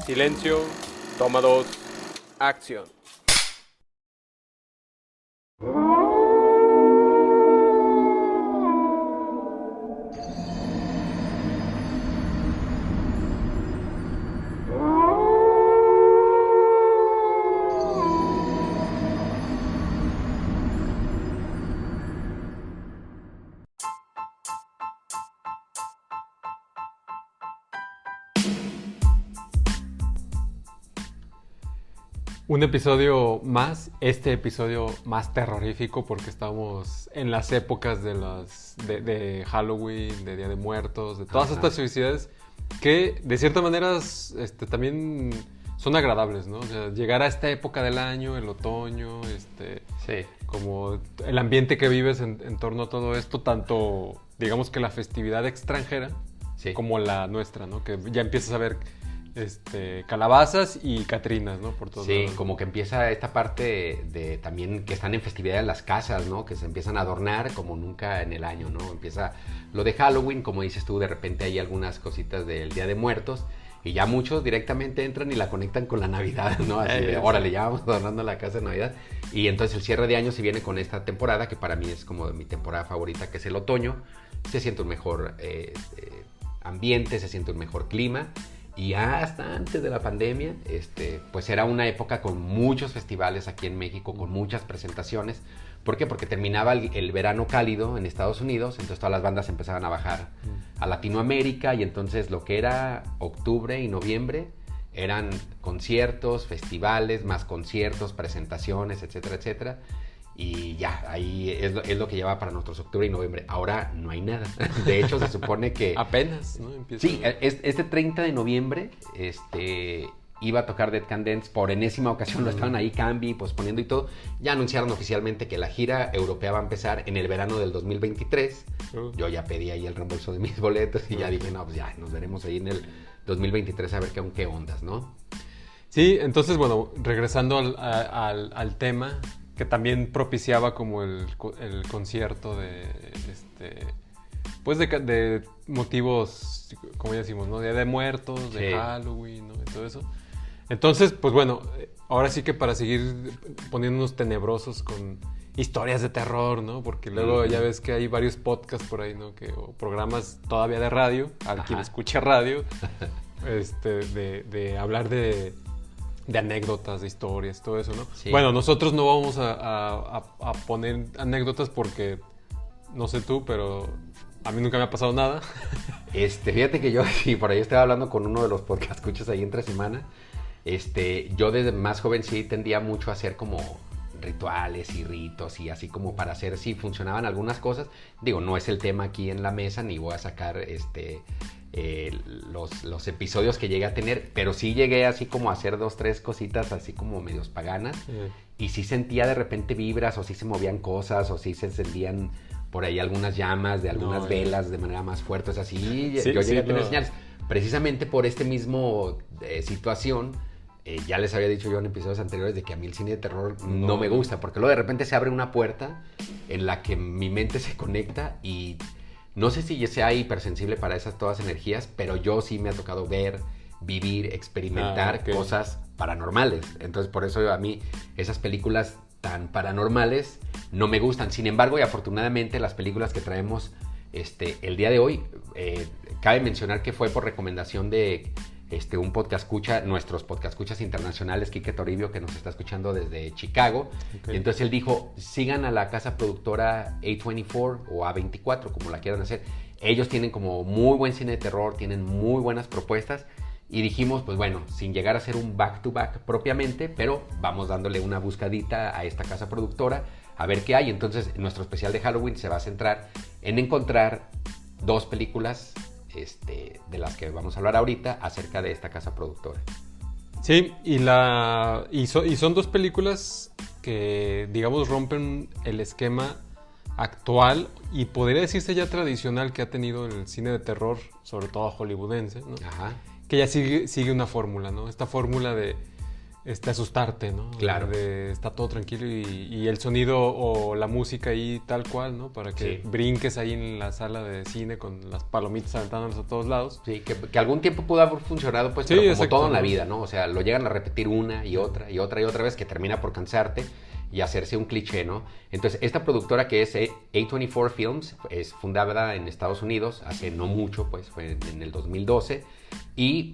Silencio, toma 2, acción. Un episodio más, este episodio más terrorífico porque estamos en las épocas de Halloween, de Día de Muertos, de todas estas festividades que de cierta manera también son agradables, ¿no? O sea, llegar a esta época del año, el otoño, Sí. como el ambiente que vives en torno a todo esto, tanto digamos que la festividad extranjera Sí. como la nuestra, ¿no? Que ya empiezas a ver calabazas y catrinas, ¿no? Por todos Sí, lados. como que empieza esta parte de también que están en festividad en las casas, ¿no? Que se empiezan a adornar como nunca en el año, ¿no? Empieza lo de Halloween, como dices tú, de repente hay algunas cositas del Día de Muertos y ya muchos directamente entran y la conectan con la Navidad, ¿no? Así de, órale, ya vamos adornando la casa de Navidad. Y entonces el cierre de año se viene con esta temporada, que para mí es como mi temporada favorita, que es el otoño. Se siente un mejor ambiente, se siente un mejor clima. Y hasta antes de la pandemia, pues era una época con muchos festivales aquí en México, con muchas presentaciones. ¿Por qué? Porque terminaba el verano cálido en Estados Unidos, entonces todas las bandas empezaban a bajar a Latinoamérica y entonces lo que era octubre y noviembre eran conciertos, festivales, más conciertos, presentaciones, etcétera, etcétera. Y ya, ahí es lo que lleva para nosotros octubre y noviembre. Ahora no hay nada. De hecho, se supone que... Apenas, ¿no? Empieza... Sí, este 30 de noviembre iba a tocar Dead Can Dance por enésima ocasión. Lo estaban ahí posponiendo y todo. Ya anunciaron oficialmente que la gira europea va a empezar en el verano del 2023. Yo ya pedí ahí el reembolso de mis boletos y ya dije, no, pues ya, nos veremos ahí en el 2023 a ver qué ondas, ¿no? Sí, entonces, bueno, regresando al tema, que también propiciaba como el concierto pues de motivos, como ya decimos, ¿no? Día de Muertos, de Halloween, ¿no? Y todo eso. Entonces, pues bueno, ahora sí que para seguir poniéndonos tenebrosos con historias de terror, ¿no? Porque luego ya ves que hay varios podcasts por ahí, ¿no? O programas todavía de radio, a quien escucha radio, de hablar de anécdotas, de historias, todo eso, ¿no? Sí. Bueno, nosotros no vamos a poner anécdotas porque, no sé tú, pero a mí nunca me ha pasado nada. Fíjate que yo, sí, por ahí estaba hablando con uno de los podcast escuchas ahí entre semana. Yo desde más joven sí tendía mucho a hacer como rituales y ritos y así como para hacer, sí, funcionaban algunas cosas. Digo, no es el tema aquí en la mesa, ni voy a sacar los episodios que llegué a tener, pero sí llegué así como a hacer 2, 3 cositas así como medios paganas. Y sí sentía de repente vibras, o sí se movían cosas, o sí se encendían por ahí algunas llamas de algunas velas de manera más fuerte. O sea, sí, yo llegué a tener señales. Precisamente por este mismo situación, ya les había dicho yo en episodios anteriores de que a mí el cine de terror no me gusta, porque luego de repente se abre una puerta en la que mi mente se conecta y no sé si yo sea hipersensible para esas todas energías, pero yo sí me ha tocado ver, vivir, experimentar cosas paranormales. Entonces por eso a mí esas películas tan paranormales no me gustan. Sin embargo, y afortunadamente las películas que traemos el día de hoy, cabe mencionar que fue por recomendación de un podcast escucha, nuestros podcast escuchas internacionales, Quique Toribio, que nos está escuchando desde Chicago. Y entonces él dijo, sigan a la casa productora A24 o A24, como la quieran hacer. Ellos tienen como muy buen cine de terror, tienen muy buenas propuestas. Y dijimos, pues bueno, sin llegar a ser un back-to-back propiamente, pero vamos dándole una buscadita a esta casa productora, a ver qué hay. Entonces, nuestro especial de Halloween se va a centrar en encontrar 2 películas de las que vamos a hablar ahorita acerca de esta casa productora. Sí, y son 2 películas que, digamos, rompen el esquema actual y podría decirse ya tradicional que ha tenido el cine de terror, sobre todo hollywoodense, ¿no? Ajá. Que ya sigue una fórmula, ¿no? Esta fórmula de asustarte, ¿no? Claro. Está todo tranquilo y el sonido o la música ahí tal cual, ¿no? Para que Sí. brinques ahí en la sala de cine con las palomitas aventándolas a todos lados. Sí, que algún tiempo pudo haber funcionado, pues, Sí, pero como exacto, todo en la ¿no? vida, ¿no? O sea, lo llegan a repetir una y otra y otra y otra vez que termina por cansarte y hacerse un cliché, ¿no? Entonces, esta productora que es A24 Films es fundada en Estados Unidos hace no mucho, pues, fue en el 2012.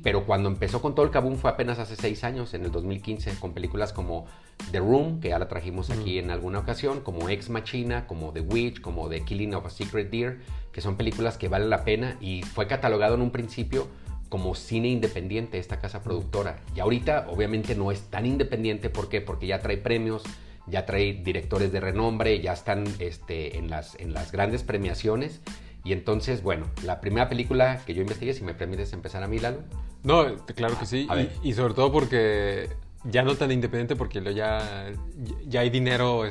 Pero cuando empezó con todo el kaboom fue apenas hace 6 años, en el 2015, con películas como The Room, que ya la trajimos aquí en alguna ocasión, como Ex Machina, como The Witch, como The Killing of a Secret Deer, que son películas que valen la pena, y fue catalogado en un principio como cine independiente esta casa productora. Y ahorita obviamente no es tan independiente, ¿por qué? Porque ya trae premios, ya trae directores de renombre, ya están en las grandes premiaciones. Y entonces, bueno, la primera película que yo investigué, si me permites empezar a mí, Lalo. No, claro que sí. A ver. Y sobre todo porque ya no tan independiente porque ya hay dinero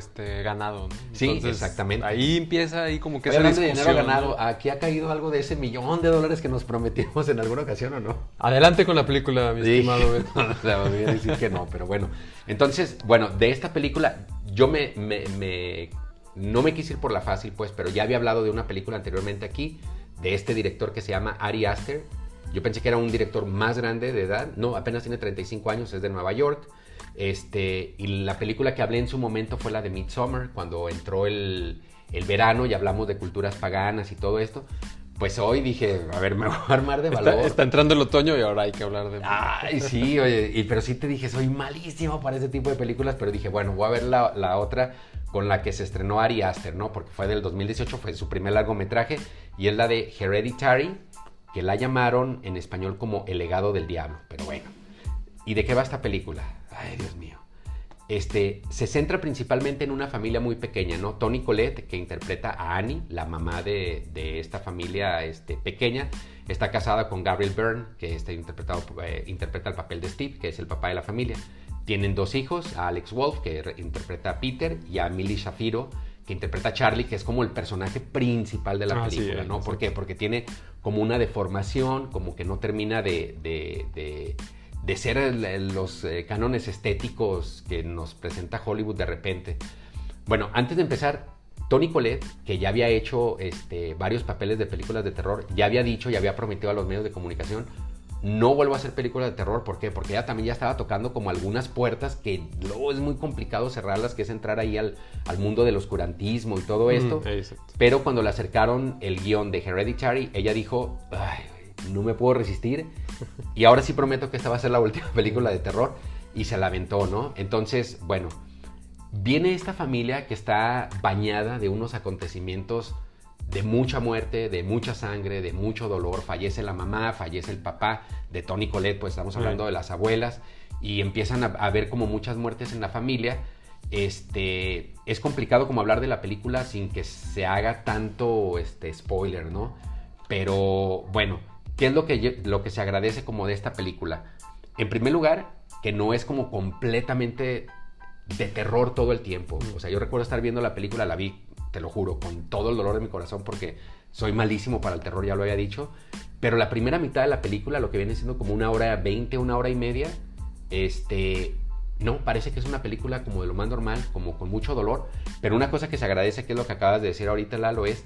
ganado, ¿no? Sí, Entonces, exactamente. Ahí empieza ahí como que Estoy esa hablando de dinero discusión, ganado. ¿no? ¿Aquí ha caído algo de ese $1,000,000 que nos prometimos en alguna ocasión o no? Adelante con la película, mi estimado Beto. O sea, voy a decir que no, pero bueno. Entonces, bueno, de esta película, yo no me quise ir por la fácil, pues, pero ya había hablado de una película anteriormente aquí, de este director que se llama Ari Aster. Yo pensé que era un director más grande de edad. No, apenas tiene 35 años, es de Nueva York. Y la película que hablé en su momento fue la de Midsommar, cuando entró el verano y hablamos de culturas paganas y todo esto. Pues hoy dije, a ver, me voy a armar de valor. Está entrando el otoño y ahora hay que hablar de... Ay, sí, oye, pero sí te dije, soy malísimo para ese tipo de películas, pero dije, bueno, voy a ver la otra con la que se estrenó Ari Aster, ¿no? Porque fue del 2018, fue su primer largometraje, y es la de Hereditary, que la llamaron en español como El legado del diablo, pero bueno. ¿Y de qué va esta película? Ay, Dios mío. Se centra principalmente en una familia muy pequeña, ¿no? Toni Collette, que interpreta a Annie, la mamá de esta familia pequeña, está casada con Gabriel Byrne, que interpreta el papel de Steve, que es el papá de la familia. Tienen 2 hijos, a Alex Wolff, que interpreta a Peter, y a Millie Shapiro, que interpreta a Charlie, que es como el personaje principal de la película, sí, ¿no? ¿Por qué? Porque tiene como una deformación, como que no termina de ser los cánones estéticos que nos presenta Hollywood de repente. Bueno, antes de empezar, Toni Collette, que ya había hecho varios papeles de películas de terror, ya había dicho y había prometido a los medios de comunicación, no vuelvo a hacer películas de terror. ¿Por qué? Porque ella también ya estaba tocando como algunas puertas que luego es muy complicado cerrarlas, que es entrar ahí al mundo del oscurantismo y todo esto. Exacto. Pero cuando le acercaron el guión de Hereditary, ella dijo, ay, no me puedo resistir, y ahora sí prometo que esta va a ser la última película de terror, y se la aventó, ¿no? Entonces, bueno, viene esta familia que está bañada de unos acontecimientos de mucha muerte, de mucha sangre, de mucho dolor. Fallece la mamá, fallece el papá de Toni Collette, pues estamos hablando de las abuelas, y empiezan a haber como muchas muertes en la familia. Es complicado como hablar de la película sin que se haga tanto spoiler, ¿no? Pero bueno, ¿qué es lo que se agradece como de esta película? En primer lugar, que no es como completamente de terror todo el tiempo. O sea, yo recuerdo estar viendo la película, la vi, te lo juro, con todo el dolor de mi corazón, porque soy malísimo para el terror, ya lo había dicho. Pero la primera mitad de la película, lo que viene siendo como 1:20, 1:30, no, parece que es una película como de lo más normal, como con mucho dolor. Pero una cosa que se agradece, que es lo que acabas de decir ahorita, Lalo, es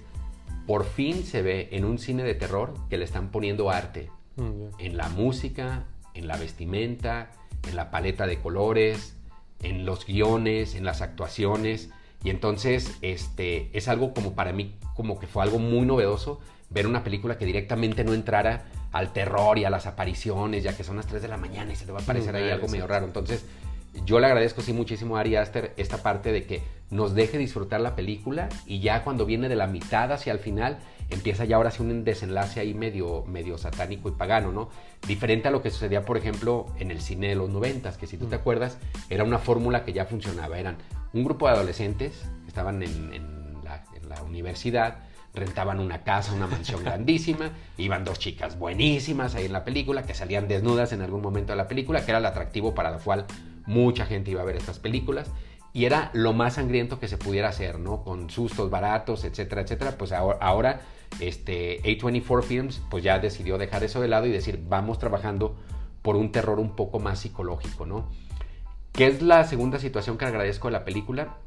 por fin se ve en un cine de terror que le están poniendo arte. En la música, en la vestimenta, en la paleta de colores, en los guiones, en las actuaciones. Y entonces es algo como para mí, como que fue algo muy novedoso ver una película que directamente no entrara al terror y a las apariciones, ya que son las 3 de la mañana y se te va a aparecer ahí algo medio raro. Entonces yo le agradezco sí muchísimo a Ari Aster esta parte de que nos deje disfrutar la película, y ya cuando viene de la mitad hacia el final empieza ya ahora sí un desenlace ahí medio satánico y pagano, ¿no? Diferente a lo que sucedía, por ejemplo, en el cine de los 90s, que si tú te acuerdas, era una fórmula que ya funcionaba. Eran un grupo de adolescentes que estaban en la universidad, rentaban una casa, una mansión grandísima, iban 2 chicas buenísimas ahí en la película, que salían desnudas en algún momento de la película, que era el atractivo para lo cual mucha gente iba a ver estas películas, y era lo más sangriento que se pudiera hacer, ¿no? Con sustos baratos, etcétera, etcétera. Pues ahora A24 Films pues ya decidió dejar eso de lado y decir, vamos trabajando por un terror un poco más psicológico, ¿no? ¿Qué es la segunda situación que agradezco de la película?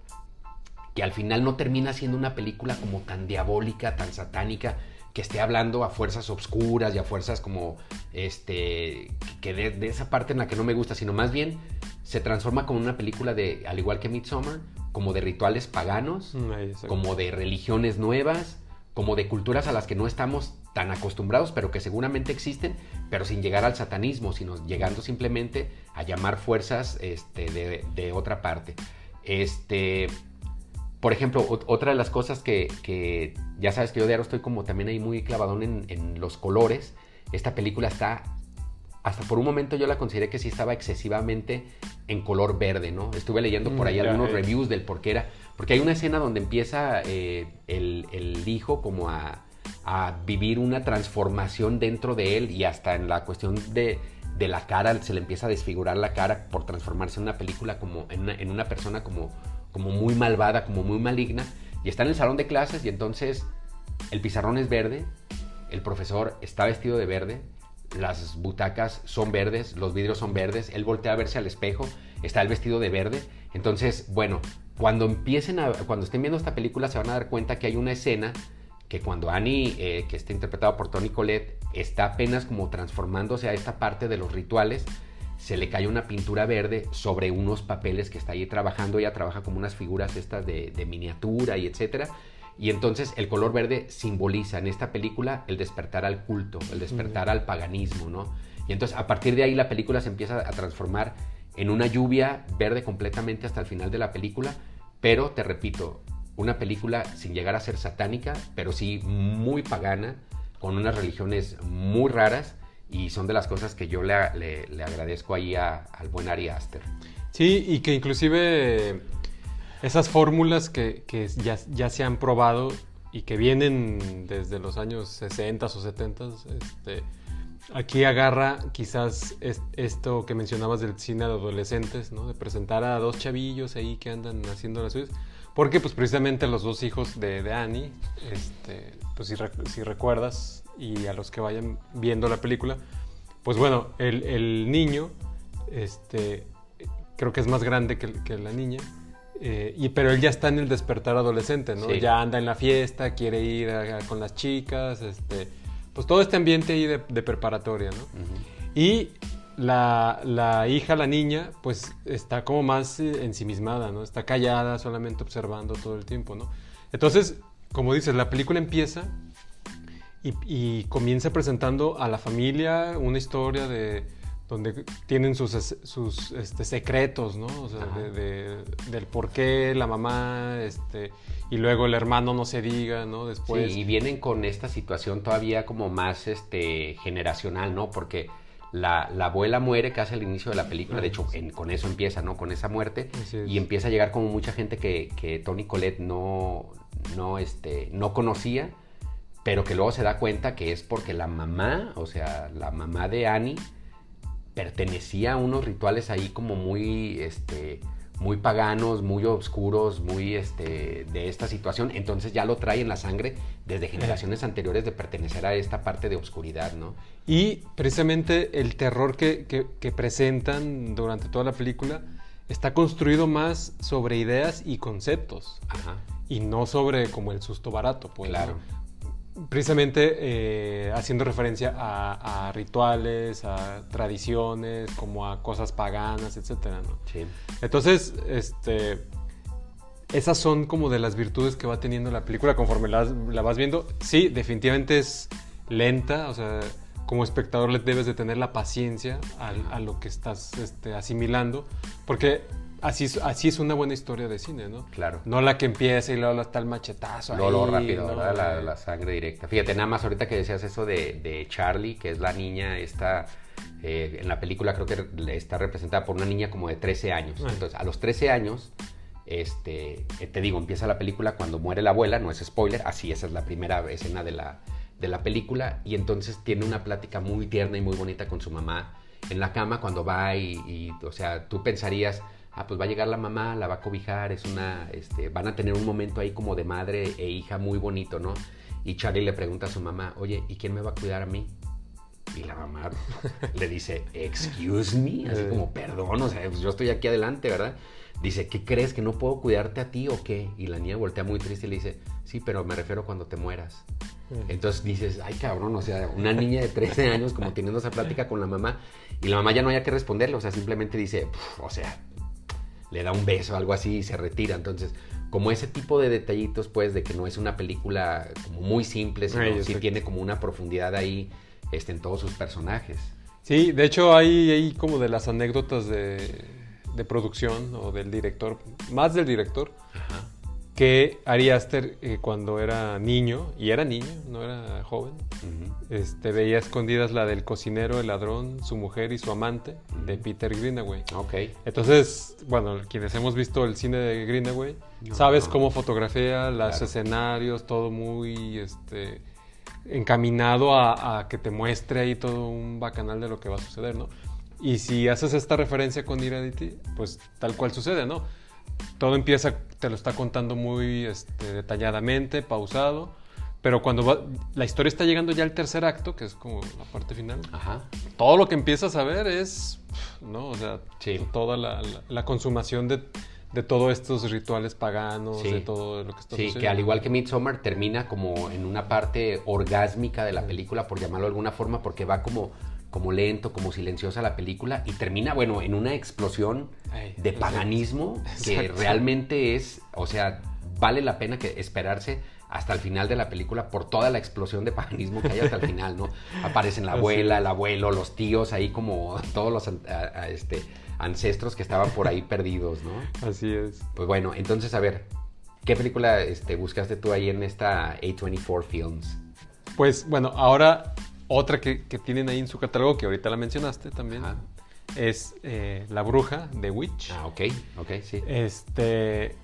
Que al final no termina siendo una película como tan diabólica, tan satánica, que esté hablando a fuerzas obscuras y a fuerzas como, que de esa parte en la que no me gusta, sino más bien se transforma como una película de, al igual que Midsommar, como de rituales paganos, como de religiones nuevas, como de culturas a las que no estamos tan acostumbrados, pero que seguramente existen, pero sin llegar al satanismo, sino llegando simplemente a llamar fuerzas de otra parte. Por ejemplo, otra de las cosas que ya sabes que yo de ahora estoy como también ahí muy clavadón en los colores. Esta película está, hasta por un momento yo la consideré que sí estaba excesivamente en color verde, ¿no? Estuve leyendo por ahí algunos reviews del por qué era, porque hay una escena donde empieza el hijo como a vivir una transformación dentro de él, y hasta en la cuestión de la cara se le empieza a desfigurar la cara por transformarse en una película como en una persona como muy malvada, como muy maligna, y está en el salón de clases y entonces el pizarrón es verde, el profesor está vestido de verde, las butacas son verdes, los vidrios son verdes, él voltea a verse al espejo, está el vestido de verde. Entonces, bueno, cuando estén viendo esta película se van a dar cuenta que hay una escena que cuando Annie, que está interpretada por Toni Collette, está apenas como transformándose a esta parte de los rituales, se le cae una pintura verde sobre unos papeles que está ahí trabajando. Ella trabaja como unas figuras estas de miniatura y etcétera. Y entonces el color verde simboliza en esta película el despertar al culto, el despertar al paganismo, ¿no? Y entonces a partir de ahí la película se empieza a transformar en una lluvia verde completamente hasta el final de la película. Pero te repito, una película sin llegar a ser satánica, pero sí muy pagana, con unas religiones muy raras. Y son de las cosas que yo le agradezco ahí al buen Ari Aster. Sí, y que inclusive esas fórmulas que ya se han probado y que vienen desde los años 60 o 70, aquí agarra quizás esto que mencionabas del cine de adolescentes, ¿no? De presentar a dos chavillos ahí que andan haciendo las suyas. Porque pues precisamente los dos hijos de Annie, pues si recuerdas, y a los que vayan viendo la película, pues bueno, el niño, creo que es más grande que la niña, pero él ya está en el despertar adolescente, ¿no? Sí. Ya anda en la fiesta, quiere ir con las chicas, pues todo este ambiente ahí de preparatoria, ¿no? Uh-huh. Y la hija, la niña, pues está como más ensimismada, ¿no? Está callada, solamente observando todo el tiempo, ¿no? Entonces, como dices, la película empieza y comienza presentando a la familia una historia donde tienen sus secretos, ¿no? O sea, del por qué la mamá, y luego el hermano no se diga, ¿no? Después. Sí, y vienen con esta situación todavía como más generacional, ¿no? Porque la abuela muere casi al inicio de la película, de hecho con eso empieza, ¿no? Con esa muerte, y empieza a llegar como mucha gente que Toni Collette no conocía, pero que luego se da cuenta que es porque la mamá, o sea, la mamá de Annie, pertenecía a unos rituales ahí como muy paganos, muy oscuros, muy de esta situación. Entonces ya lo trae en la sangre desde generaciones anteriores de pertenecer a esta parte de oscuridad, ¿no? Y precisamente el terror que presentan durante toda la película está construido más sobre ideas y conceptos. Ajá. Y no sobre como el susto barato, pues. Claro. ¿No? Precisamente haciendo referencia a rituales, a tradiciones, como a cosas paganas, etcétera, ¿no? Sí. Entonces, esas son como de las virtudes que va teniendo la película conforme la vas viendo. Sí, definitivamente es lenta, o sea, como espectador le debes de tener la paciencia a lo que estás asimilando, porque así es una buena historia de cine, ¿no? Claro. No la que empieza y luego está el machetazo ahí. Lo rápido, ¿no? ¿verdad? La sangre directa. Fíjate, nada más ahorita que decías eso de Charlie, que es la niña esta, en la película creo que está representada por una niña como de 13 años. Entonces, a los 13 años, te digo, empieza la película cuando muere la abuela, no es spoiler, así esa es la primera escena de la película, y entonces tiene una plática muy tierna y muy bonita con su mamá en la cama cuando va y o sea, tú pensarías, pues va a llegar la mamá, la va a cobijar, van a tener un momento ahí como de madre e hija muy bonito, ¿no? Y Charlie le pregunta a su mamá, oye, ¿y quién me va a cuidar a mí? Y la mamá le dice, excuse me, así como, perdón, o sea, pues yo estoy aquí adelante, ¿verdad? Dice, ¿qué crees? ¿Que no puedo cuidarte a ti o qué? Y la niña voltea muy triste y le dice, sí, pero me refiero cuando te mueras. Entonces dices, ay cabrón, o sea, una niña de 13 años como teniendo esa plática con la mamá y la mamá ya no haya que responderle, o sea, simplemente dice, o sea, le da un beso o algo así y se retira. Entonces, como ese tipo de detallitos, pues, de que no es una película como muy simple, sino sí tiene como una profundidad ahí en todos sus personajes. Sí, de hecho hay como de las anécdotas de producción o del director, más del director, Ajá. que Ari Aster cuando era niño, y era niño, no era joven, veía escondidas la del cocinero, el ladrón, su mujer y su amante, de Peter Greenaway. Ok. Entonces, bueno, quienes hemos visto el cine de Greenaway, sabes cómo fotografía, los escenarios, todo muy encaminado a que te muestre ahí todo un bacanal de lo que va a suceder, ¿no? Y si haces esta referencia con Heredity, pues tal cual sucede, ¿no? Todo empieza, te lo está contando muy detalladamente, pausado, pero cuando la historia está llegando ya al tercer acto, que es como la parte final, Ajá. todo lo que empiezas a ver es, ¿no? O sea, sí. Toda la consumación de todos estos rituales paganos, sí. de todo lo que está sucediendo. Sí, que al igual que Midsommar termina como en una parte orgásmica de la película, por llamarlo de alguna forma, porque va como lento, como silenciosa la película y termina, bueno, en una explosión de paganismo que realmente es, o sea, vale la pena que esperarse hasta el final de la película por toda la explosión de paganismo que hay hasta el final, ¿no? Aparecen la abuela, el abuelo, los tíos, ahí como todos los ancestros que estaban por ahí perdidos, ¿no? Así es. Pues bueno, entonces, a ver, ¿qué película buscaste tú ahí en esta A24 Films? Pues, bueno, ahora otra que tienen ahí en su catálogo, que ahorita la mencionaste también, es La Bruja, de Witch. Ah, ok, sí.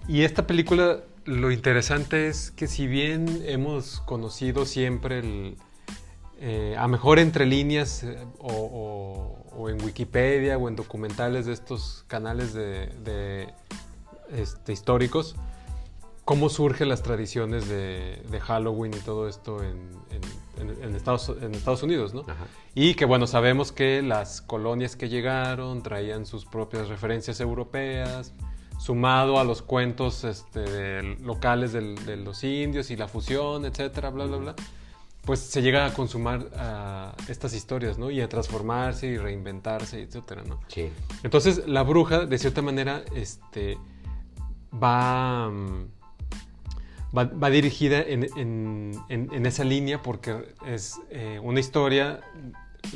Y esta película, lo interesante es que si bien hemos conocido siempre a mejor entre líneas o en Wikipedia o en documentales de estos canales históricos, cómo surgen las tradiciones de Halloween y todo esto en Estados Unidos, ¿no? Ajá. Y que, bueno, sabemos que las colonias que llegaron traían sus propias referencias europeas, sumado a los cuentos locales de los indios y la fusión, etcétera, bla, bla, bla, pues se llega a consumar estas historias, ¿no? Y a transformarse y reinventarse, etcétera, ¿no? Sí. Entonces, La Bruja, de cierta manera, va dirigida en esa línea porque es una historia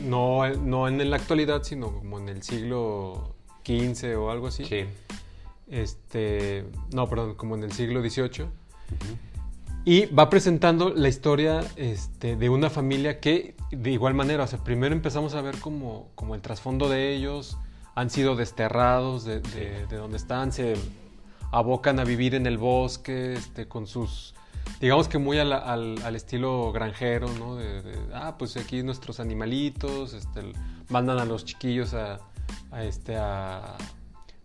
no en la actualidad, sino como en el siglo XV o algo así. Sí. Como en el siglo XVIII. Y va presentando la historia de una familia que, de igual manera, o sea, primero empezamos a ver como el trasfondo de ellos, han sido desterrados de donde están, se abocan a vivir en el bosque, con sus, digamos que muy al estilo granjero, ¿no? Pues aquí nuestros animalitos, mandan a los chiquillos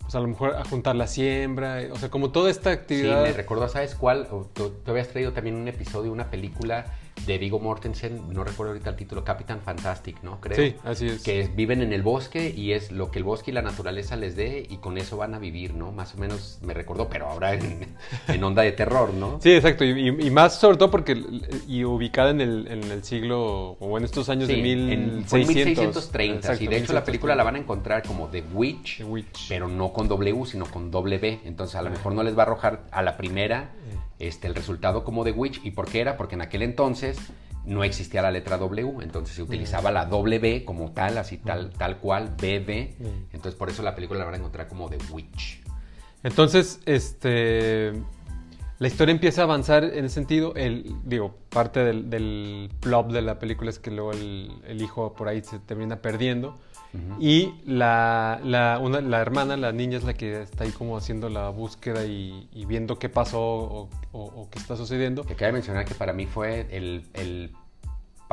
pues a lo mejor a juntar la siembra, o sea, como toda esta actividad. Sí, me recordó, ¿sabes cuál? Tú habías traído también un episodio, una película de Viggo Mortensen, no recuerdo ahorita el título, Captain Fantastic, ¿no? Creo. Sí, así es. Que viven en el bosque y es lo que el bosque y la naturaleza les dé y con eso van a vivir, ¿no? Más o menos me recordó, pero ahora en onda de terror, ¿no? Sí, exacto, y más sobre todo porque ubicada en el siglo, o en estos años de 1600. Fue en 1630, exacto, sí, de hecho la película la van a encontrar como The Witch, pero no con W, sino con W, entonces a lo mejor no les va a arrojar a la primera el resultado como The Witch. ¿Y por qué era? Porque en aquel entonces no existía la letra W, entonces se utilizaba la W como tal, así tal cual, BB, entonces por eso la película la van a encontrar como The Witch. Entonces, la historia empieza a avanzar en ese sentido. Parte del plot de la película es que luego el hijo por ahí se termina perdiendo. Uh-huh. Y la hermana, la niña, es la que está ahí como haciendo la búsqueda y viendo qué pasó o qué está sucediendo. Que cabe mencionar que para mí fue el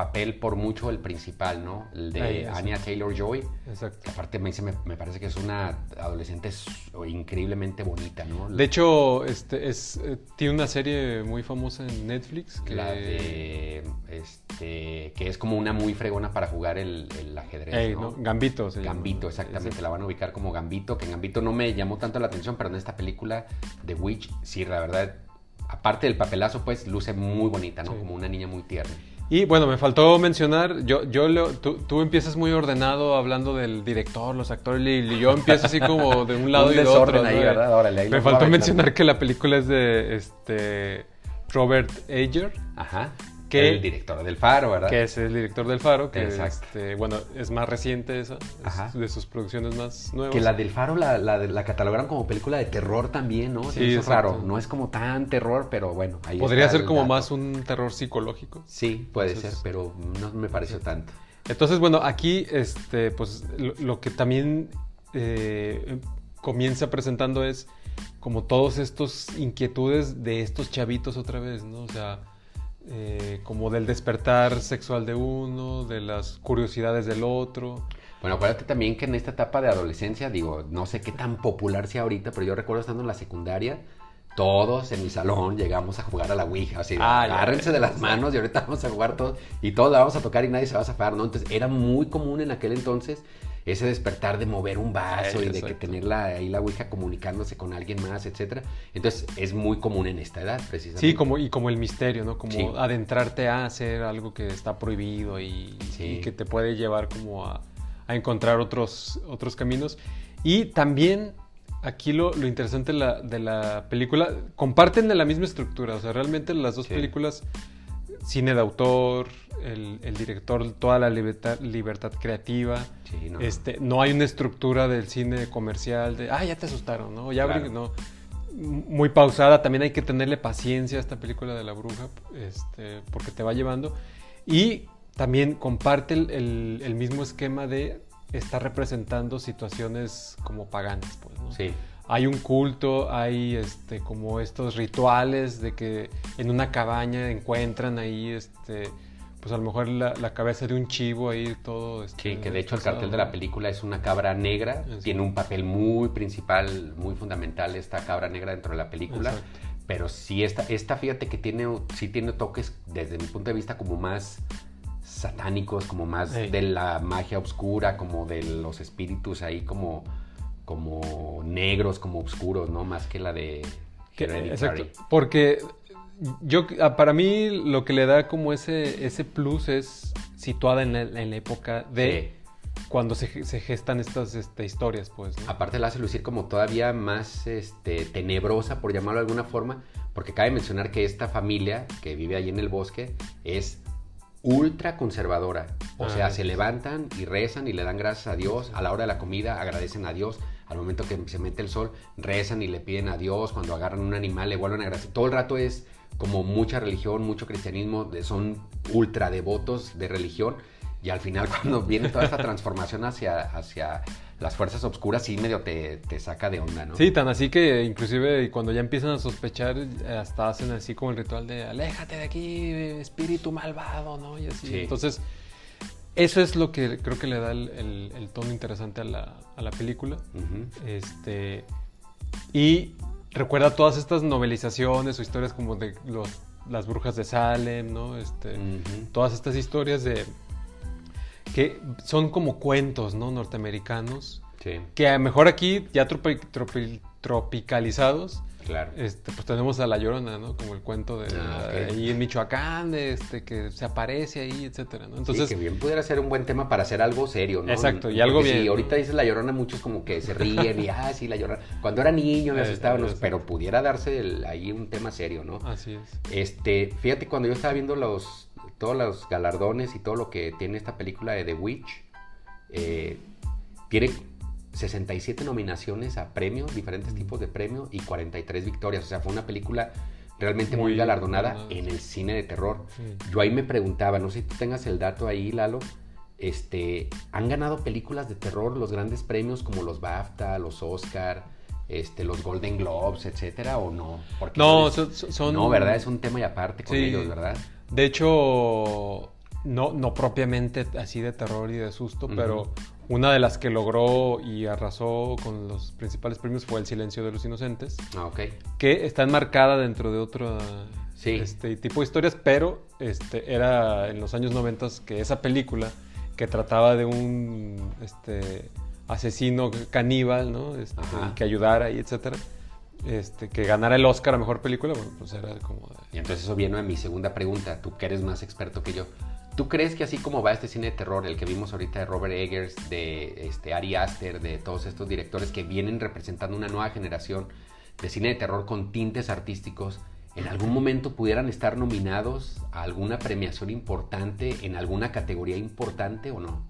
papel por mucho el principal, ¿no? El de Ahí, Anya Taylor-Joy. Exacto. Que aparte me parece que es una adolescente increíblemente bonita, ¿no? De hecho, tiene una serie muy famosa en Netflix. La de... que es como una muy fregona para jugar el ajedrez, ¿no? Gambito se llama. Gambito, exactamente. La van a ubicar como Gambito, que en Gambito no me llamó tanto la atención, pero en esta película de Witch, sí, la verdad, aparte del papelazo, pues, luce muy bonita, ¿no? Sí. Como una niña muy tierna. Y bueno, me faltó mencionar, tú empiezas muy ordenado hablando del director, los actores, y yo empiezo así como de un lado Un y de desorden otro. ahí, ¿no? ¿verdad? Órale, ahí Me lo voy faltó a mencionar que la película es de Robert Eger, Ajá. Que- El director del Faro, ¿verdad? que es el director del Faro, que Exacto. bueno, es más reciente esa, Ajá. es de sus producciones más nuevas. Que la del Faro la catalogaron como película de terror también, ¿no? Sí, Eso es exacto. raro. No es como tan terror, pero bueno, ahí Podría está ser el como dato. más un terror psicológico. Sí, puede Entonces- ser, pero no me pareció tanto. Entonces, bueno, aquí pues lo que también comienza presentando es como todos estos inquietudes de estos chavitos otra vez, ¿no? O sea, como del despertar sexual de uno, de las curiosidades del otro. Bueno, acuérdate también que en esta etapa de adolescencia, digo, no sé qué tan popular sea ahorita, pero yo recuerdo estando en la secundaria, todos en mi salón llegamos a jugar a la Ouija, así, Ah, ya, agárrense de las manos y ahorita vamos a jugar todos, y todos la vamos a tocar y nadie se va a zafar, ¿no? Entonces era muy común en aquel entonces ese despertar de mover un vaso y de que Exacto. tener ahí la Ouija comunicándose con alguien más, etcétera. Entonces es muy común en esta edad, precisamente. Sí, como el misterio, ¿no? Como Sí. adentrarte a hacer algo que está prohibido Sí. y que te puede llevar como a encontrar otros caminos. Y también aquí lo interesante de la película, comparten de la misma estructura, o sea, realmente las dos Sí. películas, cine de autor, el director, toda la libertad creativa, Sí, no. no hay una estructura del cine comercial de, ya te asustaron, ¿no? Ya Claro. no. Muy pausada, también hay que tenerle paciencia a esta película de la bruja, porque te va llevando. Y también comparte el mismo esquema de estar representando situaciones como paganas, pues, ¿no? Sí. Hay un culto, hay como estos rituales de que en una cabaña encuentran ahí pues a lo mejor la cabeza de un chivo ahí todo. Sí, que de hecho el pasado, cartel de la película es una cabra negra, Sí. tiene un papel muy principal, muy fundamental esta cabra negra dentro de la película, Exacto. pero sí esta fíjate que sí tiene toques desde mi punto de vista como más satánicos, como más Sí. de la magia oscura, como de los espíritus ahí como negros, como oscuros, ¿no? Más que la de Hereditary. Exacto, porque para mí lo que le da como ese plus es situada en la época de cuando se gestan estas historias, pues, ¿no? Aparte la hace lucir como todavía más tenebrosa, por llamarlo de alguna forma, porque cabe mencionar que esta familia que vive ahí en el bosque es ultra conservadora. O sea, sí. se levantan y rezan y le dan gracias a Dios. A la hora de la comida agradecen a Dios. Al momento que se mete el sol, rezan y le piden a Dios. Cuando agarran un animal, le vuelven a agradecer. Todo el rato es como mucha religión, mucho cristianismo. Son ultra devotos de religión. Y al final, cuando viene toda esta transformación hacia las fuerzas oscuras, sí medio te saca de onda, ¿no? Sí, tan así que inclusive cuando ya empiezan a sospechar, hasta hacen así como el ritual de aléjate de aquí, espíritu malvado, ¿no? Y así. Sí. Entonces, eso es lo que creo que le da el tono interesante a la película. Ujú. Y recuerda todas estas novelizaciones o historias como de las brujas de Salem, ¿no? Ujú. Todas estas historias que son como cuentos, ¿no? Norteamericanos. Sí, Que a lo mejor aquí, ya tropicalizados, claro. pues tenemos a La Llorona, ¿no? Como el cuento de Ok. ahí en Michoacán, que se aparece ahí, etcétera, ¿no? Entonces, Sí, que bien pudiera ser un buen tema para hacer algo serio, ¿no? Exacto, y algo Porque bien, Si ¿no? ahorita dices La Llorona, muchos como que se ríen y, sí, La Llorona. Cuando era niño me asustaba, ¿no? exacto. Pero pudiera darse ahí un tema serio, ¿no? así es. Fíjate, cuando yo estaba viendo todos los galardones y todo lo que tiene esta película de The Witch, tiene 67 nominaciones a premios, diferentes tipos de premios, y 43 victorias. O sea, fue una película realmente muy Muy galardonada galardonada, en el cine de terror. Sí. Yo ahí me preguntaba, no sé si tú tengas el dato ahí, Lalo, ¿han ganado películas de terror los grandes premios como los BAFTA, los Oscar, los Golden Globes, etcétera, o no? Porque No, eso son... no, ¿verdad? Es un tema y aparte con Sí. ellos, ¿verdad? De hecho, no propiamente así de terror y de susto, pero una de las que logró y arrasó con los principales premios fue El silencio de los inocentes, que está enmarcada dentro de otro tipo de historias, pero era en los años 90 que esa película, que trataba de un asesino caníbal, ¿no? Que ayudara y etcétera, que ganara el Oscar a Mejor Película, bueno, pues era como... Y entonces eso viene a mi segunda pregunta, tú que eres más experto que yo. ¿Tú crees que así como va este cine de terror, el que vimos ahorita de Robert Eggers, de Ari Aster, de todos estos directores que vienen representando una nueva generación de cine de terror con tintes artísticos, en algún momento pudieran estar nominados a alguna premiación importante, en alguna categoría importante o no?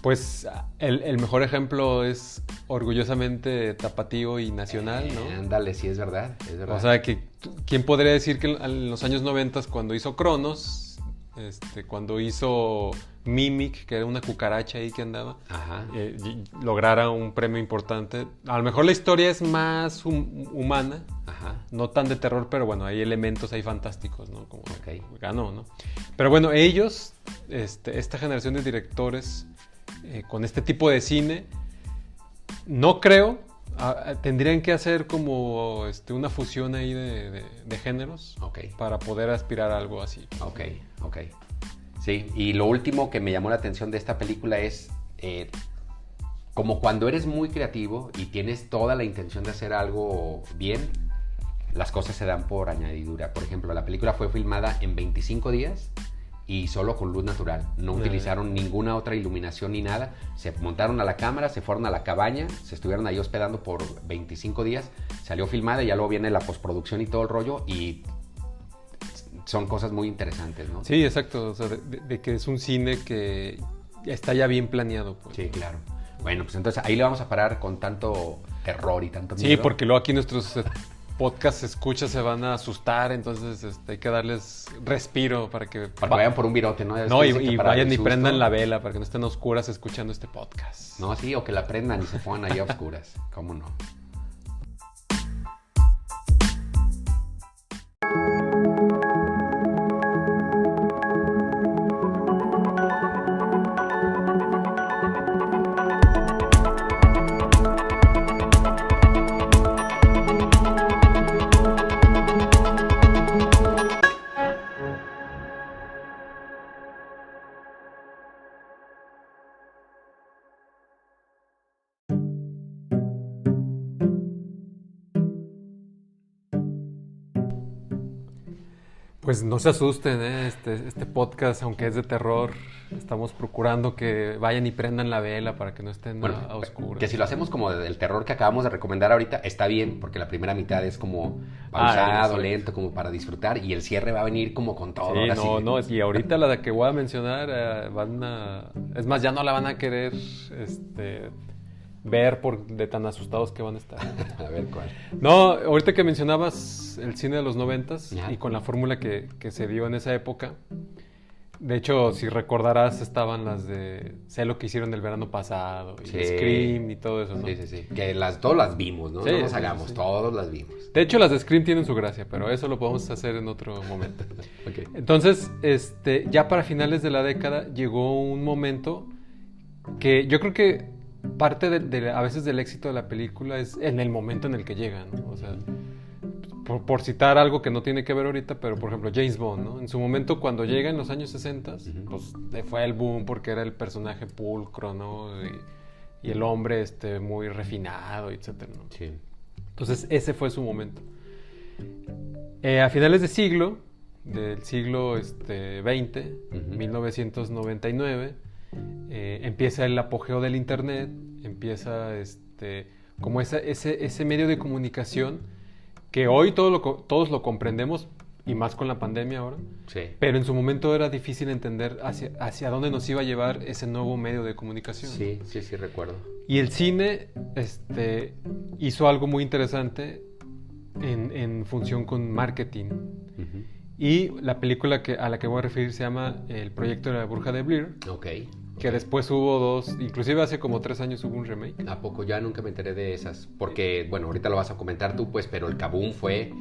Pues el mejor ejemplo es orgullosamente tapatío y nacional, ¿no? Ándale, sí, es verdad, es verdad. O sea, ¿quién podría decir que en los años 90, cuando hizo Cronos, cuando hizo Mimic, que era una cucaracha ahí que andaba, lograra un premio importante? A lo mejor la historia es más humana, no tan de terror, pero bueno, hay elementos ahí fantásticos, ¿no? Como ganó, ¿no? Pero bueno, ellos, esta generación de directores, con este tipo de cine, no creo, tendrían que hacer como una fusión ahí de géneros para poder aspirar a algo así. Ok. Sí, y lo último que me llamó la atención de esta película es como cuando eres muy creativo y tienes toda la intención de hacer algo bien, las cosas se dan por añadidura. Por ejemplo, la película fue filmada en 25 días y solo con luz natural. No utilizaron ninguna otra iluminación ni nada. Se montaron a la cámara, se fueron a la cabaña, se estuvieron ahí hospedando por 25 días. Salió filmada y ya luego viene la postproducción y todo el rollo, y son cosas muy interesantes, ¿no? Sí, exacto. O sea, de que es un cine que está ya bien planeado, pues. Sí, claro. Bueno, pues entonces ahí le vamos a parar con tanto terror y tanto miedo. Sí, porque luego aquí nuestros podcast escuchas se van a asustar, entonces hay que darles respiro para que vayan por un virote, ¿no? No, y vayan y prendan la vela para que no estén a oscuras escuchando este podcast. No, sí, o que la prendan y se pongan ahí a oscuras. ¿Cómo no? Pues no se asusten, este podcast, aunque es de terror, estamos procurando que vayan y prendan la vela para que no estén a oscuras. Que si lo hacemos como el terror que acabamos de recomendar ahorita, está bien, porque la primera mitad es como pausado, lento, como para disfrutar, y el cierre va a venir como con todo. Sí, y ahorita la que voy a mencionar, es más, ya no la van a querer ver de tan asustados que van a estar. A ver, ¿cuál? No, ahorita que mencionabas el cine de los 90s y con la fórmula que se dio en esa época, de hecho, si recordarás, estaban las de Sé lo que hicieron el verano pasado, y Scream y todo eso, ¿no? Sí. Que todos las vimos, ¿no? Sí, no nos hagamos, todos las vimos. De hecho, las de Scream tienen su gracia, pero eso lo podemos hacer en otro momento. Entonces, ya para finales de la década llegó un momento que yo creo que parte a veces del éxito de la película es en el momento en el que llega, ¿no? O sea, por citar algo que no tiene que ver ahorita, pero por ejemplo James Bond, ¿no? En su momento, cuando llega en los años 60, pues le fue el boom porque era el personaje pulcro, ¿no? Y el hombre muy refinado, etcétera, ¿no? Sí. Entonces ese fue su momento. A finales del siglo XX, 1999, empieza el apogeo del internet, empieza como ese medio de comunicación que hoy todos lo comprendemos, y más con la pandemia ahora, pero en su momento era difícil entender hacia dónde nos iba a llevar ese nuevo medio de comunicación. Sí, recuerdo. Y el cine hizo algo muy interesante en función con marketing. Y la película a la que voy a referir se llama El proyecto de la bruja de Blair. Que después hubo dos, inclusive hace como 3 años hubo un remake. ¿A poco? Ya nunca me enteré de esas. Porque, bueno, ahorita lo vas a comentar tú, pues, pero el Kaboom fue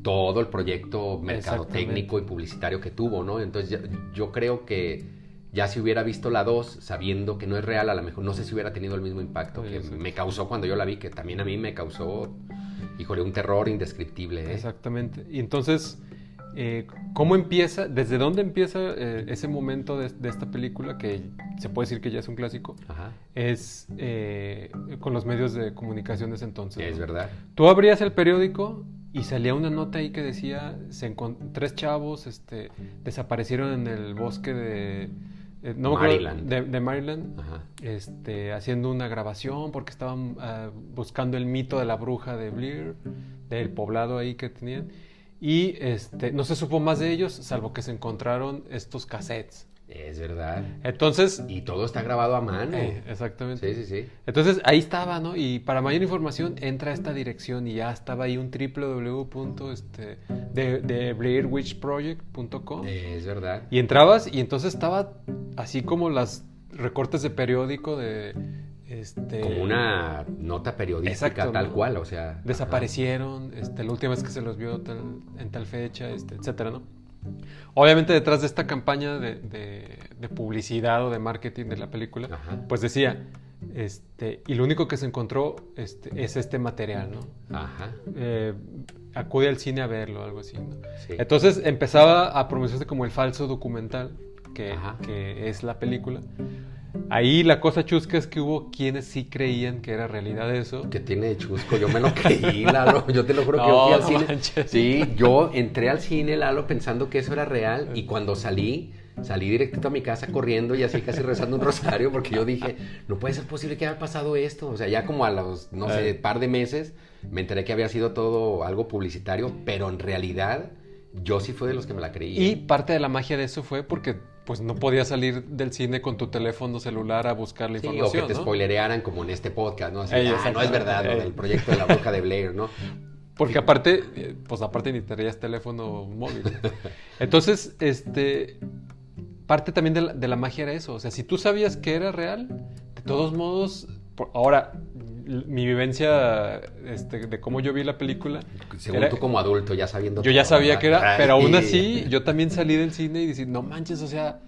todo el proyecto mercadotécnico y publicitario que tuvo, ¿no? Entonces yo creo que Ya si hubiera visto la 2, sabiendo que no es real, a lo mejor no sé si hubiera tenido el mismo impacto que me causó cuando yo la vi, que también a mí me causó, híjole, un terror indescriptible, ¿eh? Exactamente. Y entonces, ¿cómo empieza? ¿Desde dónde empieza ese momento de esta película, que se puede decir que ya es un clásico? Ajá. Es con los medios de comunicación de ese entonces. Es ¿no? verdad. Tú abrías el periódico y salía una nota ahí que decía, 3 chavos desaparecieron en el bosque de... no me acuerdo, Maryland. de Maryland, Ajá. haciendo una grabación porque estaban buscando el mito de la bruja de Blair, del poblado ahí que tenían. Y no se supo más de ellos, salvo que se encontraron estos cassettes. Es verdad. Entonces... Y todo está grabado a mano. exactamente. Sí, sí, sí. Entonces ahí estaba, ¿no? Y para mayor información entra a esta dirección y ya estaba ahí un de blairwitchproject.com. Es verdad. Y entrabas y entonces estaba así como las recortes de periódico de... Como una nota periodística. Exacto, tal ¿no? cual, o sea... Desaparecieron, la última vez que se los vio en tal fecha, etcétera, ¿no? Obviamente detrás de esta campaña de publicidad o de marketing de la película, Ajá. pues decía, y lo único que se encontró es este material, ¿no? Ajá. Acude al cine a verlo, algo así, ¿no? Sí. Entonces empezaba a promocionarse como el falso documental, Ajá. que es la película. Ahí la cosa chusca es que hubo quienes sí creían que era realidad eso. Que tiene de chusco, yo me lo creí, Lalo. Yo te lo juro que No, yo fui al no cine. manches. Sí, yo entré al cine, Lalo, pensando que eso era real. Y cuando salí directo a mi casa corriendo y así casi rezando un rosario, porque yo dije, no puede ser posible que haya pasado esto. O sea, ya como a los, no sé, par de meses, me enteré que había sido todo algo publicitario, pero en realidad yo sí fui de los que me la creí. Y parte de la magia de eso fue porque pues no podías salir del cine con tu teléfono celular a buscar la Sí, información, o que te ¿no? spoilerearan como en este podcast, ¿no? Así, no es exactamente. verdad lo del proyecto de la bruja de Blair, ¿no? Porque aparte ni tenías teléfono móvil. Entonces, parte también de la magia era eso. O sea, si tú sabías que era real, de todos modos, ahora, mi vivencia de cómo yo vi la película... Según tú como adulto, ya sabiendo... Yo ya todo, sabía ¿verdad? que era, Ay. pero aún así, yo también salí del cine y dije, no manches, o sea,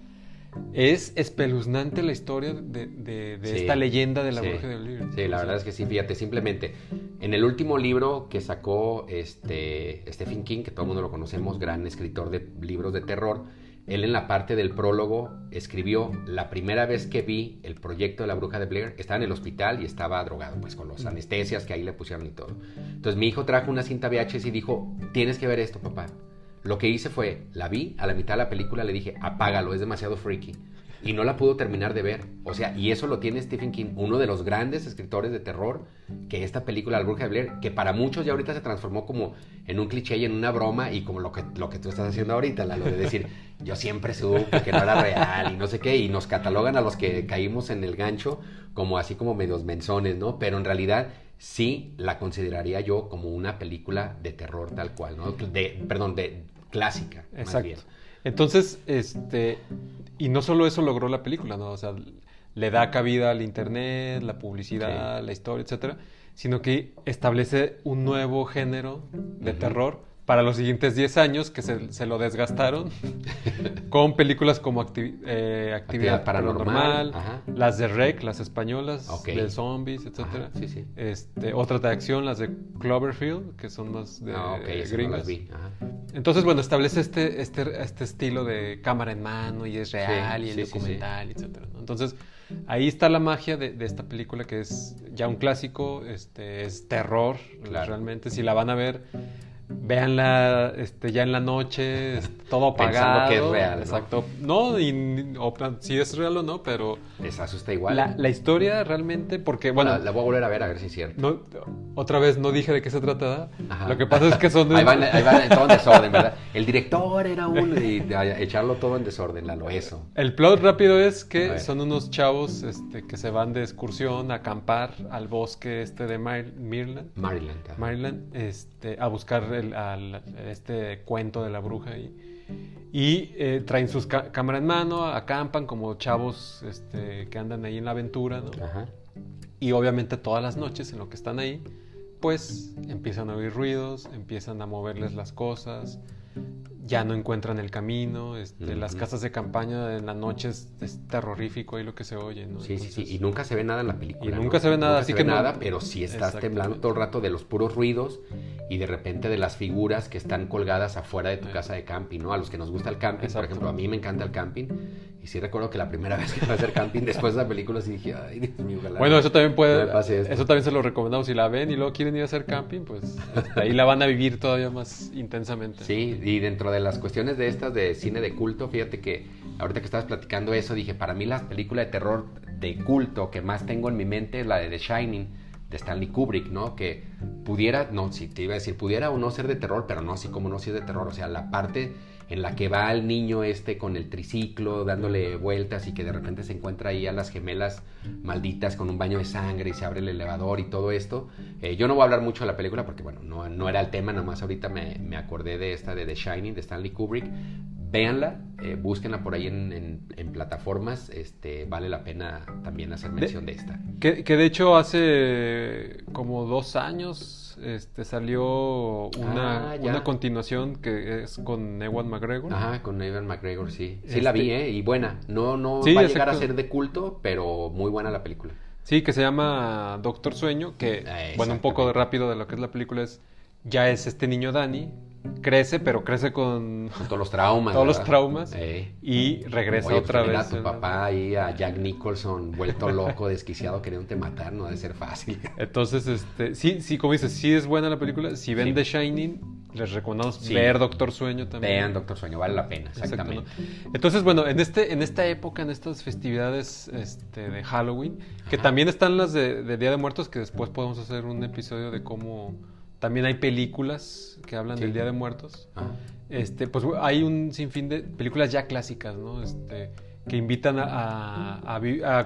es espeluznante la historia de Sí, esta leyenda de la sí, bruja de Blair. Sí, la verdad es que sí, fíjate, simplemente en el último libro que sacó Stephen King, que todo el mundo lo conocemos, gran escritor de libros de terror, él en la parte del prólogo escribió: la primera vez que vi el proyecto de la bruja de Blair, estaba en el hospital y estaba drogado, pues con los anestesias que ahí le pusieron y todo. Entonces mi hijo trajo una cinta VHS y dijo, tienes que ver esto, papá. Lo que hice fue, la vi, a la mitad de la película le dije, apágalo, es demasiado freaky. Y no la pudo terminar de ver. O sea, y eso lo tiene Stephen King, uno de los grandes escritores de terror, que esta película, La bruja de Blair, que para muchos ya ahorita se transformó como en un cliché y en una broma, y como lo que tú estás haciendo ahorita, lo de decir, yo siempre supe que no era real y no sé qué, y nos catalogan a los que caímos en el gancho como así como medios menzones, ¿no? Pero en realidad sí la consideraría yo como una película de terror tal cual, ¿no? De clásica, Exacto. más bien. Entonces, y no solo eso logró la película, ¿no? O sea, le da cabida al internet, la publicidad, Sí. la historia, etcétera, sino que establece un nuevo género de terror para los siguientes 10 años, que se lo desgastaron con películas como Actividad Paranormal, ajá. las de REC, las españolas, Ok. de zombies, etcétera. Ajá, sí, sí. Otras de acción, las de Cloverfield, que son más de Ok, esas no gringas. las vi. Ajá. Entonces, bueno, establece este estilo de cámara en mano y es real, Sí, y el sí, sí, documental, etcétera, ¿no? Entonces, ahí está la magia de esta película, que es ya un clásico, es terror, Claro. realmente. Si la van a ver, véanla ya en la noche, todo apagado. Pensando que es real, ¿no? Exacto. No, si es real o no, pero Les asusta igual. la historia realmente, porque, bueno, la voy a volver a ver si es cierto. no, otra vez no dije de qué se trata. Ajá. Lo que pasa es que son de... Ahí van todo en desorden, ¿verdad? El director era uno y echarlo todo en desorden, Lalo, eso. El plot rápido es A que ver. son unos chavos que se van de excursión a acampar al bosque de Maryland, Maryland. ajá. a buscar este cuento de la bruja y traen sus cámara en mano, acampan como chavos que andan ahí en la aventura, ¿no? Ajá. Y obviamente todas las noches en lo que están ahí, pues empiezan a oír ruidos, empiezan a moverles las cosas. ya no encuentran el camino, las casas de campaña en la noche es terrorífico ahí lo que se oye, ¿no? Sí, Entonces, sí. Y nunca se ve nada en la película. Y nunca se ve nada, Nunca así se que ve no- nada, pero sí estás temblando todo el rato de los puros ruidos y de repente de las figuras que están colgadas afuera de tu casa de camping, ¿no? A los que nos gusta el camping, Exacto. por ejemplo, a mí me encanta el camping. Y sí recuerdo que la primera vez que fui a hacer camping después de la película sí dije, ay, Dios mío, ojalá Bueno, eso también no me pase esto. eso también se lo recomendamos. Si la ven y luego quieren ir a hacer camping, pues ahí la van a vivir todavía más intensamente. Sí, y dentro de las cuestiones de estas de cine de culto, fíjate que ahorita que estabas platicando eso, dije, para mí la película de terror de culto que más tengo en mi mente es la de The Shining, de Stanley Kubrick, ¿no? Que pudiera, no, sí, te iba a decir, pudiera o no ser de terror, pero no, sí, como no, sí es de terror. O sea, la parte en la que va el niño con el triciclo dándole vueltas y que de repente se encuentra ahí a las gemelas malditas con un baño de sangre y se abre el elevador y todo esto. Yo no voy a hablar mucho de la película porque, bueno, no era el tema, nomás ahorita me acordé de esta de The Shining, de Stanley Kubrick. Véanla, búsquenla por ahí en plataformas, vale la pena también hacer mención de esta. Que de hecho hace como 2 años salió una continuación que es con Ewan McGregor. Ajá, con Ewan McGregor, sí. Sí la vi, y buena. No Sí, va a llegar a exacto. ser de culto, pero muy buena la película. Sí, que se llama Doctor Sueño, que, bueno, un poco de rápido de lo que es la película ya es este niño Danny, crece, pero crece con Con todos los traumas. todos ¿verdad? los traumas y regresa Oye, otra pues, vez. tener a tu papá ahí, a Jack Nicholson, vuelto loco, desquiciado, queriéndote matar, no ha de ser fácil. Entonces, sí, como dices, sí es buena la película. Si ven Sí. The Shining, les recomendamos Sí. ver Doctor Sueño también. Vean Doctor Sueño, vale la pena, exactamente. Exacto, ¿no? Entonces, bueno, en esta época, en estas festividades de Halloween, que Ajá. también están las de Día de Muertos, que después podemos hacer un episodio de cómo también hay películas que hablan Sí. del Día de Muertos. Ajá. Pues hay un sinfín de películas ya clásicas, ¿no? Que invitan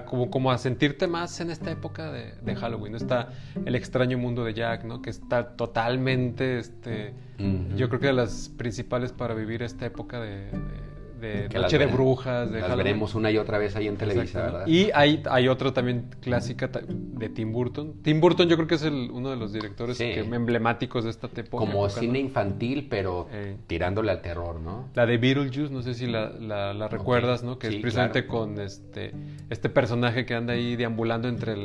como a sentirte más en esta época de Halloween. Está El extraño mundo de Jack, ¿no? Que está totalmente, Ujú. yo creo que de las principales para vivir esta época de Que Noche las de Brujas, de las Halloween. veremos una y otra vez ahí en Televisa, Exacto, ¿no? ¿verdad? Y hay otra también clásica de Tim Burton. Tim Burton yo creo que es uno de los directores Sí. emblemáticos de esta época. Como época, cine ¿no? infantil, pero tirándole al terror, ¿no? La de Beetlejuice, no sé si la recuerdas, ¿no? Que Sí, es precisamente claro. con este personaje que anda ahí deambulando entre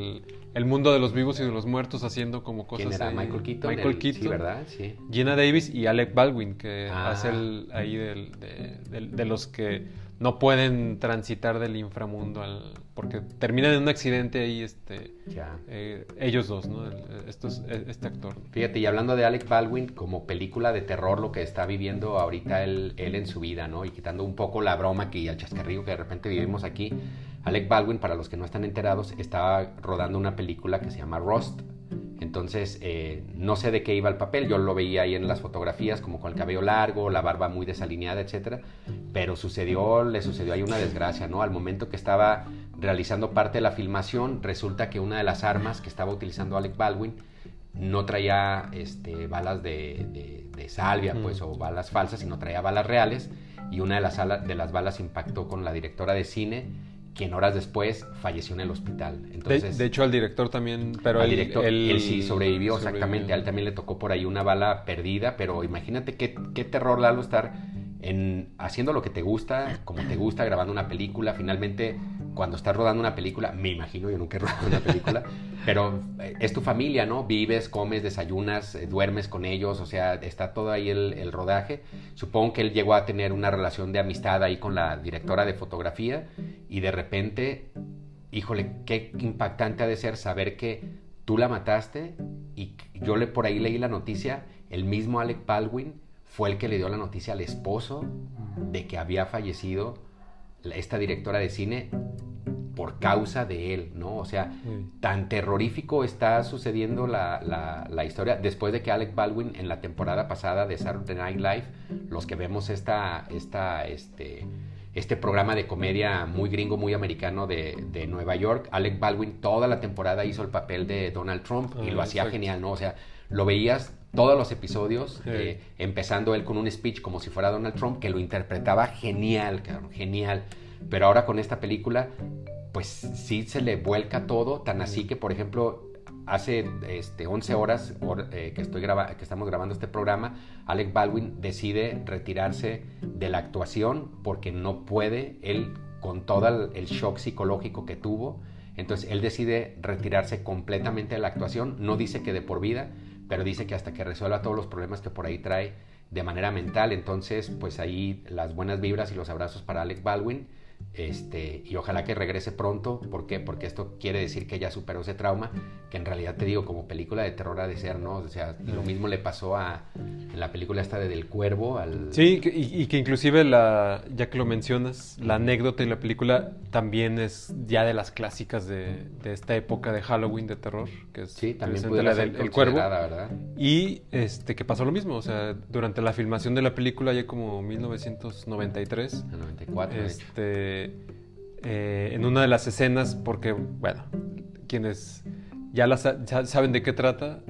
el mundo de los vivos y de los muertos, haciendo como cosas. ¿Quién era? ahí. Michael Keaton. Michael Keaton. Sí, ¿verdad? Sí. Gina Davis y Alec Baldwin, que Ah. hace ahí de los que no pueden transitar del inframundo porque terminan en un accidente ahí Ya. ellos dos, ¿no? Este actor. Fíjate, y hablando de Alec Baldwin, como película de terror, lo que está viviendo ahorita él en su vida, ¿no? Y quitando un poco la broma y el chascarrillo que de repente vivimos aquí, Alec Baldwin, para los que no están enterados, estaba rodando una película que se llama Rust. Entonces, no sé de qué iba el papel, yo lo veía ahí en las fotografías, como con el cabello largo, la barba muy desalineada, etcétera. Pero le sucedió ahí una desgracia, ¿no? Al momento que estaba realizando parte de la filmación, resulta que una de las armas que estaba utilizando Alec Baldwin no traía balas de salvia, pues, o balas falsas, sino traía balas reales, y una de las balas impactó con la directora de cine, quien horas después falleció en el hospital. Entonces, De hecho, al director también, pero al él, director, él sí sobrevivió, sobrevivió. exactamente. A él también le tocó por ahí una bala perdida, pero imagínate qué terror, Lalo, estar haciendo lo que te gusta, como te gusta, grabando una película. Finalmente, cuando estás rodando una película, me imagino, yo nunca he rodado una película, pero es tu familia, ¿no? Vives, comes, desayunas, duermes con ellos, o sea, está todo ahí el rodaje. Supongo que él llegó a tener una relación de amistad ahí con la directora de fotografía y de repente, híjole, qué impactante ha de ser saber que tú la mataste. Y yo por ahí leí la noticia, el mismo Alec Baldwin fue el que le dio la noticia al esposo de que había fallecido esta directora de cine por causa de él, ¿no? O sea, tan terrorífico está sucediendo la historia después de que Alec Baldwin en la temporada pasada de Saturday Night Live, los que vemos este programa de comedia muy gringo, muy americano de Nueva York, Alec Baldwin toda la temporada hizo el papel de Donald Trump y lo hacía exacto. genial, ¿no? O sea, lo veías todos los episodios, empezando él con un speech como si fuera Donald Trump, que lo interpretaba genial, cabrón, genial. Pero ahora con esta película, pues sí se le vuelca todo, tan así que, por ejemplo, hace 11 horas que estamos grabando este programa, Alec Baldwin decide retirarse de la actuación porque no puede, él con todo el shock psicológico que tuvo, entonces él decide retirarse completamente de la actuación, no dice que de por vida, pero dice que hasta que resuelva todos los problemas que por ahí trae de manera mental. Entonces pues ahí las buenas vibras y los abrazos para Alec Baldwin, y ojalá que regrese pronto. ¿Por qué? Porque esto quiere decir que ya superó ese trauma, que en realidad te digo, como película de terror ha de ser, ¿no? O sea, lo mismo le pasó en la película esta de Del Cuervo Sí, y que inclusive ya que lo mencionas, la anécdota y la película también es ya de las clásicas de esta época de Halloween de terror, que es sí, también precisamente la del El Cuervo, ¿verdad? y que pasó lo mismo, o sea, durante la filmación de la película ya como 1993, El 94, de hecho. En una de las escenas, porque, bueno, quienes ya saben de qué trata,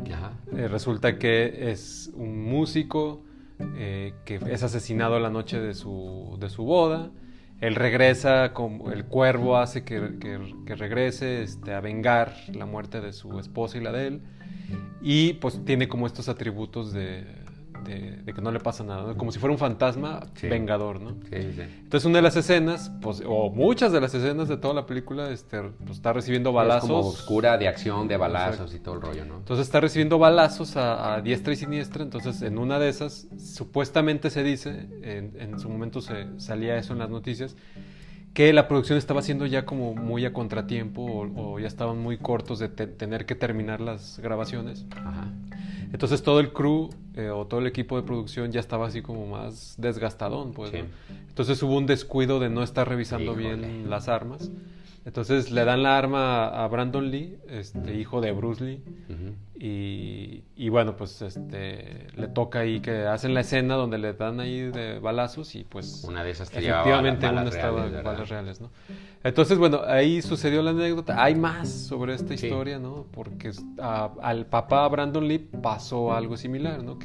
resulta que es un músico que es asesinado la noche de su boda. Él regresa, como el cuervo hace que regrese a vengar la muerte de su esposa y la de él, y pues tiene como estos atributos de que no le pasa nada, ¿no? Como si fuera un fantasma vengador, ¿no? Sí. Entonces una de las escenas, pues, o muchas de las escenas de toda la película, pues, está recibiendo balazos. Es como oscura, de acción, de balazos y todo el rollo, ¿no? Entonces está recibiendo balazos a diestra y siniestra. Entonces en una de esas, supuestamente se dice, en su momento salía eso en las noticias, que la producción estaba haciendo ya como muy a contratiempo o ya estaban muy cortos de tener que terminar las grabaciones. Ajá. Entonces todo el crew o todo el equipo de producción ya estaba así como más desgastadón, pues, sí. ¿no? Entonces hubo un descuido de no estar revisando bien las armas. Entonces le dan la arma a Brandon Lee, hijo de Bruce Lee, y bueno, pues le toca ahí que hacen la escena donde le dan ahí de balazos y pues una de esas efectivamente una estaba balas reales, ¿no? Entonces, bueno, ahí sucedió la anécdota. Hay más sobre esta historia, ¿no? Porque al papá Brandon Lee pasó algo similar, ¿no?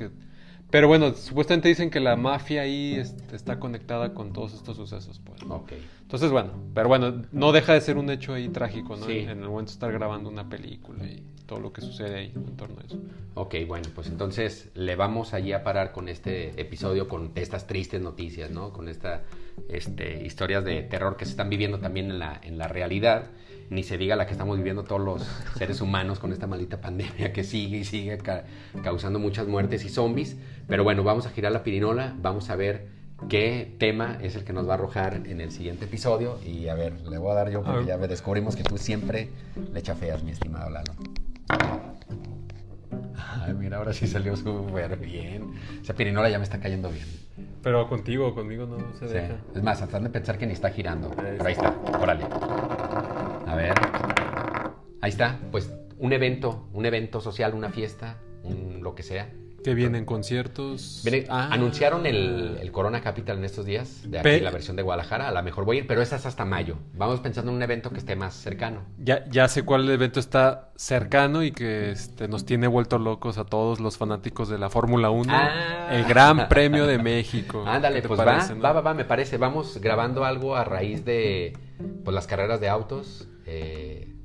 Pero bueno, supuestamente dicen que la mafia ahí está conectada con todos estos sucesos, pues, ¿no? Ok. Entonces, bueno, pero bueno, no deja de ser un hecho ahí trágico, ¿no? Sí. En el momento de estar grabando una película y todo lo que sucede ahí en torno a eso. Ok, bueno, pues entonces le vamos allí a parar con este episodio, con estas tristes noticias, ¿no? Con estas historias de terror que se están viviendo también en la realidad. Ni se diga la que estamos viviendo todos los seres humanos con esta maldita pandemia que sigue y sigue causando muchas muertes y zombies. Pero bueno, vamos a girar la pirinola, vamos a ver qué tema es el que nos va a arrojar en el siguiente episodio. Y a ver, le voy a dar yo porque ya descubrimos que tú siempre le chafeas, mi estimado Lalo. Ay, mira, ahora sí salió súper bien. Esa pirinola ya me está cayendo bien. Pero conmigo no se deja. Es más, hasta de pensar que ni está girando. Pero ahí está, órale. A ver. Ahí está, pues un evento social, una fiesta, lo que sea. Que vienen conciertos. Anunciaron el Corona Capital en estos días, de aquí la versión de Guadalajara. A lo mejor voy a ir, pero esa es hasta mayo. Vamos pensando en un evento que esté más cercano. Ya sé cuál evento está cercano y que nos tiene vuelto locos a todos los fanáticos de la Fórmula 1. El Gran Premio de México. Ándale, pues parece, ¿no? va, me parece. Vamos grabando algo a raíz de pues, las carreras de autos,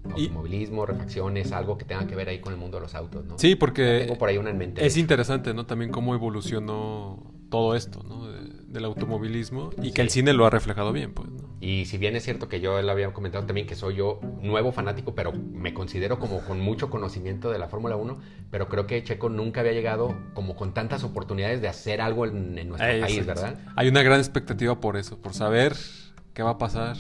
automovilismo, refacciones, algo que tenga que ver ahí con el mundo de los autos, ¿no? Sí, porque tengo por ahí una en mente. Es interesante, ¿no? También cómo evolucionó todo esto, ¿no? Del automovilismo y que el cine lo ha reflejado bien, pues, ¿no? Y si bien es cierto que yo le había comentado también que soy yo nuevo fanático, pero me considero como con mucho conocimiento de la Fórmula 1, pero creo que Checo nunca había llegado como con tantas oportunidades de hacer algo en nuestro país, ¿verdad? Hay una gran expectativa por eso, por saber qué va a pasar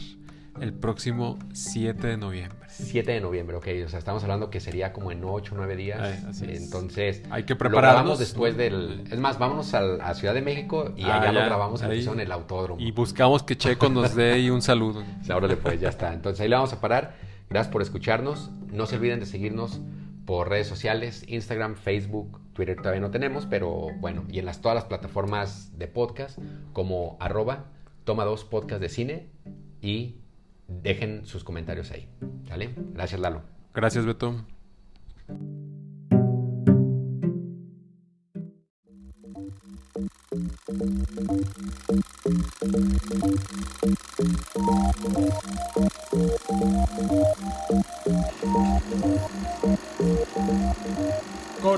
el próximo 7 de noviembre. 7 de noviembre, ok. O sea, estamos hablando que sería como en 8 o 9 días. Así es. Entonces, hay que prepararnos. Lo grabamos después del... Es más, vámonos a Ciudad de México y allá lo grabamos en el autódromo. Y buscamos que Checo nos dé ahí un saludo. Órale, pues, ya está. Entonces, ahí le vamos a parar. Gracias por escucharnos. No se olviden de seguirnos por redes sociales, Instagram, Facebook, Twitter todavía no tenemos, pero bueno, y en todas las plataformas de podcast como @Toma2 Podcast de Cine y dejen sus comentarios ahí, ¿vale? Gracias, Lalo. Gracias, Beto.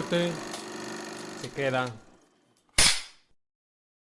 corte se queda